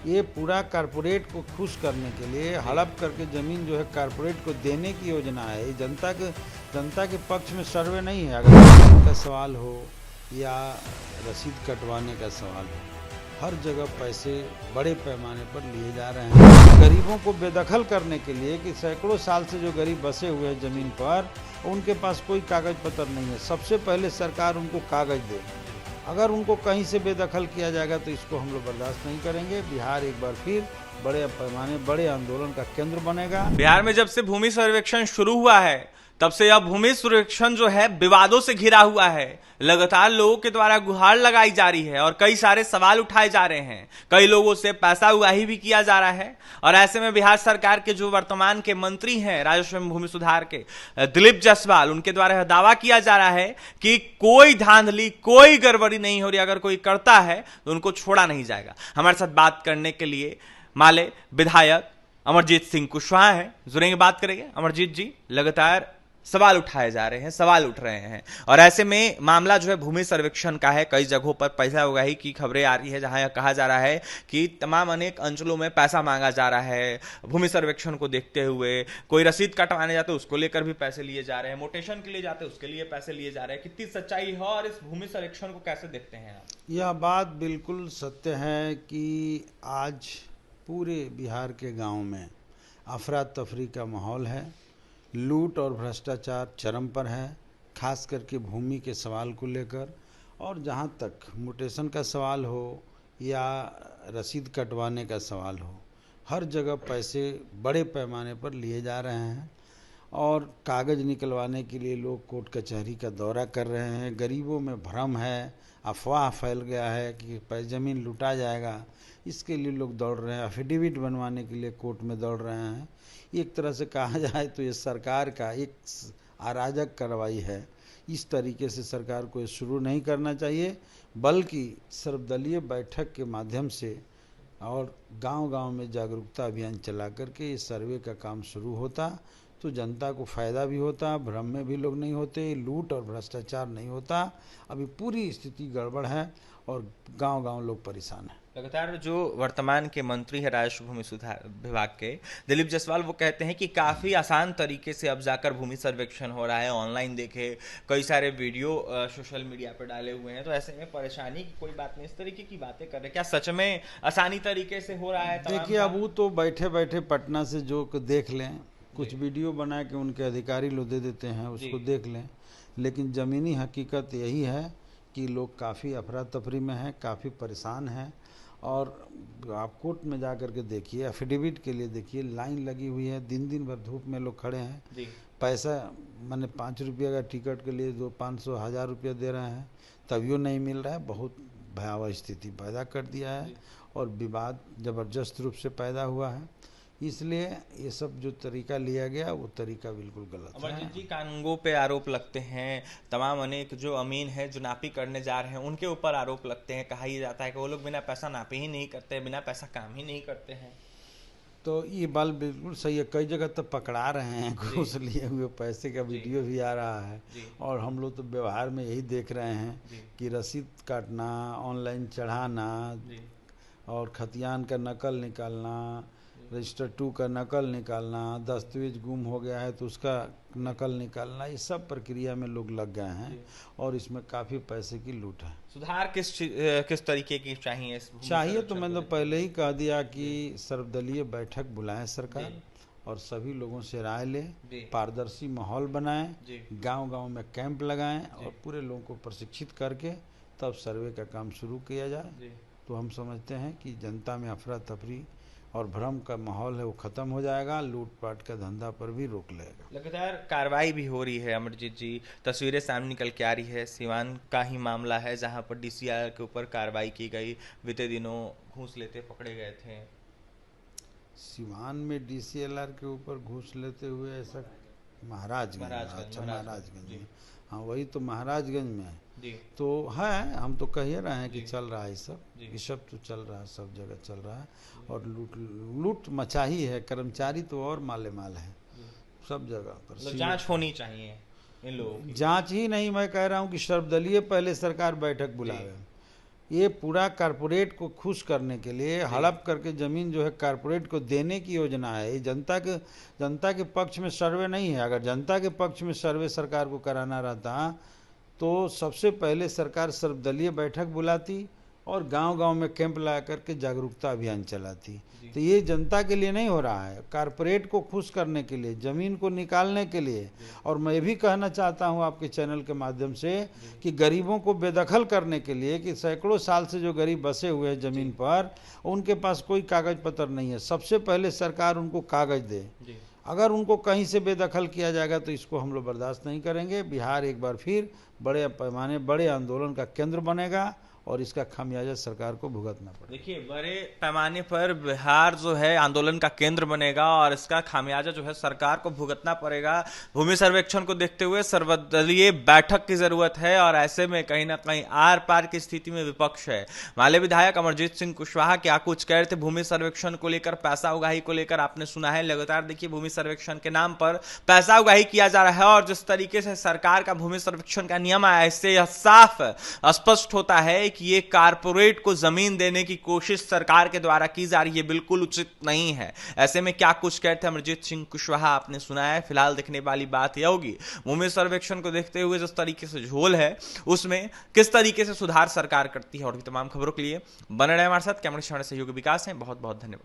ये पूरा कारपोरेट को खुश करने के लिए हड़प करके ज़मीन जो है कारपोरेट को देने की योजना है। ये जनता के पक्ष में सर्वे नहीं है। अगर रसीद का सवाल हो या रसीद कटवाने का सवाल हो, हर जगह पैसे बड़े पैमाने पर लिए जा रहे हैं गरीबों को बेदखल करने के लिए कि सैकड़ों साल से जो गरीब बसे हुए हैं ज़मीन पर, उनके पास कोई कागज़ पत्र नहीं है। सबसे पहले सरकार उनको कागज़ दे। अगर उनको कहीं से बेदखल किया जाएगा तो इसको हम लोग बर्दाश्त नहीं करेंगे। बिहार एक बार फिर बड़े पैमाने बड़े आंदोलन का केंद्र बनेगा। बिहार में जब से भूमि सर्वेक्षण शुरू हुआ है तब से यह भूमि सर्वेक्षण जो है विवादों से घिरा हुआ है। लगातार लोगों के द्वारा गुहार लगाई जा रही है और कई सारे सवाल उठाए जा रहे हैं। कई लोगों से पैसा उगाही भी किया जा रहा है। और ऐसे में बिहार सरकार के जो वर्तमान के मंत्री हैं राजस्व एवं भूमि सुधार के, दिलीप जायसवाल, उनके द्वारा यह दावा किया जा रहा है कि कोई धांधली, कोई गड़बड़ी नहीं हो रही। अगर कोई करता है तो उनको छोड़ा नहीं जाएगा। हमारे साथ बात करने के लिए माले विधायक अमरजीत सिंह कुशवाहा हैं, जुड़ेंगे, बात करेंगे। अमरजीत जी, लगातार सवाल उठाए जा रहे हैं, सवाल उठ रहे हैं और ऐसे में मामला जो है भूमि सर्वेक्षण का है। कई जगहों पर पैसा उगाही की खबरें आ रही है, जहां यह कहा जा रहा है कि तमाम अनेक अंचलों में पैसा मांगा जा रहा है भूमि सर्वेक्षण को देखते हुए। कोई रसीद कटवाने जाते उसको लेकर भी पैसे लिए जा रहे हैं, मोटेशन के लिए जाते उसके लिए पैसे लिए जा रहे हैं। कितनी सच्चाई है और इस भूमि सर्वेक्षण को कैसे देखते हैं आप? यह बात बिल्कुल सत्य है कि आज पूरे बिहार के गांव में अफरा तफरी का माहौल है। लूट और भ्रष्टाचार चरम पर है, खास करके भूमि के सवाल को लेकर। और जहां तक म्यूटेशन का सवाल हो या रसीद कटवाने का सवाल हो, हर जगह पैसे बड़े पैमाने पर लिए जा रहे हैं और कागज़ निकलवाने के लिए लोग कोर्ट कचहरी का दौरा कर रहे हैं। गरीबों में भ्रम है, अफवाह फैल गया है कि ज़मीन लूटा जाएगा, इसके लिए लोग दौड़ रहे हैं। एफिडेविट बनवाने के लिए कोर्ट में दौड़ रहे हैं। एक तरह से कहा जाए तो ये सरकार का एक अराजक कार्रवाई है। इस तरीके से सरकार को ये शुरू नहीं करना चाहिए, बल्कि सर्वदलीय बैठक के माध्यम से और गांव-गांव में जागरूकता अभियान चला करके इस सर्वे का काम शुरू होता तो जनता को फ़ायदा भी होता, भ्रम में भी लोग नहीं होते, लूट और भ्रष्टाचार नहीं होता। अभी पूरी स्थिति गड़बड़ है और गांव-गांव लोग परेशान हैं। लगातार जो वर्तमान के मंत्री है राजस्व भूमि सुधार विभाग के, दिलीप जायसवाल, वो कहते हैं कि काफ़ी आसान तरीके से अब जाकर भूमि सर्वेक्षण हो रहा है। ऑनलाइन देखे, कई सारे वीडियो सोशल मीडिया पर डाले हुए हैं, तो ऐसे में परेशानी की कोई बात नहीं। इस तरीके की बातें कर रहे हैं, क्या सच में आसानी तरीके से हो रहा है? देखिए, अब वो तो बैठे बैठे पटना से जो देख लें, कुछ वीडियो बना के उनके अधिकारी लोग दे देते हैं, उसको देख लें। लेकिन ज़मीनी हकीकत यही है कि लोग काफ़ी अफरा तफरी में हैं, काफ़ी परेशान हैं। और आप कोर्ट में जा कर के देखिए, एफिडेविट के लिए देखिए, लाइन लगी हुई है, दिन दिन भर धूप में लोग खड़े हैं जी। पैसा मैंने 5 रुपये का टिकट के लिए 500 1000 रुपया दे रहे हैं, तभियो नहीं मिल रहा है। बहुत भयावह स्थिति पैदा कर दिया है और विवाद ज़बरदस्त रूप से पैदा हुआ है। इसलिए ये सब जो तरीका लिया गया वो तरीका बिल्कुल गलत है। अमरजीत जी, कानूनगों पे आरोप लगते हैं, तमाम अनेक जो अमीन है जो नापी करने जा रहे हैं उनके ऊपर आरोप लगते हैं। कहा यह जाता है कि वो लोग बिना पैसा नापी ही नहीं करते, बिना पैसा काम ही नहीं करते हैं। तो ये बात बिल्कुल सही है। कई जगह तो पकड़ा रहे हैं घूस लिए हुए, पैसे का वीडियो भी आ रहा है। और हम लोग तो व्यवहार में यही देख रहे हैं कि रसीद काटना, ऑनलाइन चढ़ाना और खतियान का नकल निकालना, रजिस्टर 2 का नकल निकालना, दस्तावेज गुम हो गया है तो उसका नकल निकालना, ये सब प्रक्रिया में लोग लग गए हैं और इसमें काफ़ी पैसे की लूट है। सुधार किस तरीके की चाहिए तो मैंने तो पहले ही कह दिया कि सर्वदलीय बैठक बुलाएं सरकार और सभी लोगों से राय ले, पारदर्शी माहौल बनाएं, गांव-गांव में कैंप लगाएं और पूरे लोगों को प्रशिक्षित करके तब सर्वे का काम शुरू किया जाए। तो हम समझते हैं कि जनता में अफरा तफरी और भ्रम का माहौल है वो खत्म हो जाएगा, लूटपाट का धंधा पर भी रोक लगेगा। लगातार कार्रवाई भी हो रही है अमरजीत जी, तस्वीरें सामने निकल के आ रही है। सिवान का ही मामला है जहां पर डीसीआर के ऊपर कार्रवाई की गई। बीते दिनों घूस लेते पकड़े गए थे। सिवान में डीसीएलआर के ऊपर घूस लेते हुए ऐसा महाराजगंज में, हाँ वही तो महाराजगंज में है तो है। हम तो कह ही रहे हैं कि चल रहा है ये सब तो चल रहा है, सब जगह चल रहा है और लूट मचा ही है। कर्मचारी तो और माले माल है सब जगह पर। जांच होनी चाहिए इन लोगों की। जांच ही नहीं, मैं कह रहा हूँ कि सर्वदलीय पहले सरकार बैठक बुलावे ये पूरा कारपोरेट को खुश करने के लिए हड़प करके जमीन जो है कारपोरेट को देने की योजना है। ये जनता के पक्ष में सर्वे नहीं है। अगर जनता के पक्ष में सर्वे सरकार को कराना रहता तो सबसे पहले सरकार सर्वदलीय बैठक बुलाती और गांव-गांव में कैंप लगा करके जागरूकता अभियान चलाती। तो ये जनता के लिए नहीं हो रहा है, कारपोरेट को खुश करने के लिए, जमीन को निकालने के लिए। और मैं भी कहना चाहता हूं आपके चैनल के माध्यम से कि गरीबों को बेदखल करने के लिए, कि सैकड़ों साल से जो गरीब बसे हुए हैं जमीन पर, उनके पास कोई कागज पत्र नहीं है, सबसे पहले सरकार उनको कागज दे। अगर उनको कहीं से बेदखल किया जाएगा तो इसको हम लोग बर्दाश्त नहीं करेंगे। बिहार एक बार फिर बड़े पैमाने बड़े आंदोलन का केंद्र बनेगा और इसका खामियाजा सरकार को भुगतना पड़ेगा। देखिए, बड़े पैमाने पर बिहार जो है आंदोलन का केंद्र बनेगा और इसका खामियाजा जो है सरकार को भुगतना पड़ेगा। भूमि सर्वेक्षण को देखते हुए सर्वदलीय बैठक की जरूरत है और ऐसे में कहीं ना कहीं आर पार की स्थिति में विपक्ष है। माले विधायक अमरजीत सिंह कुशवाहा क्या कुछ कह रहे थे भूमि सर्वेक्षण को लेकर, पैसा उगाही को लेकर, आपने सुना है। लगातार देखिए, भूमि सर्वेक्षण के नाम पर पैसा उगाही किया जा रहा है और जिस तरीके से सरकार का भूमि सर्वेक्षण का नियम आया, इससे यह साफ स्पष्ट होता है कि ये कारपोरेट को जमीन देने की कोशिश सरकार के द्वारा की जा रही है, बिल्कुल उचित नहीं है। ऐसे में क्या कुछ कहते हैं अमरजीत सिंह कुशवाहा, आपने सुना है। फिलहाल देखने वाली बात यह होगी भूमि सर्वेक्षण को देखते हुए जिस तरीके से झोल है उसमें किस तरीके से सुधार सरकार करती है। और भी तमाम खबरों के लिए बने रहे हमारे साथ। कैमरे सहयोगी विकास हैं, बहुत बहुत धन्यवाद।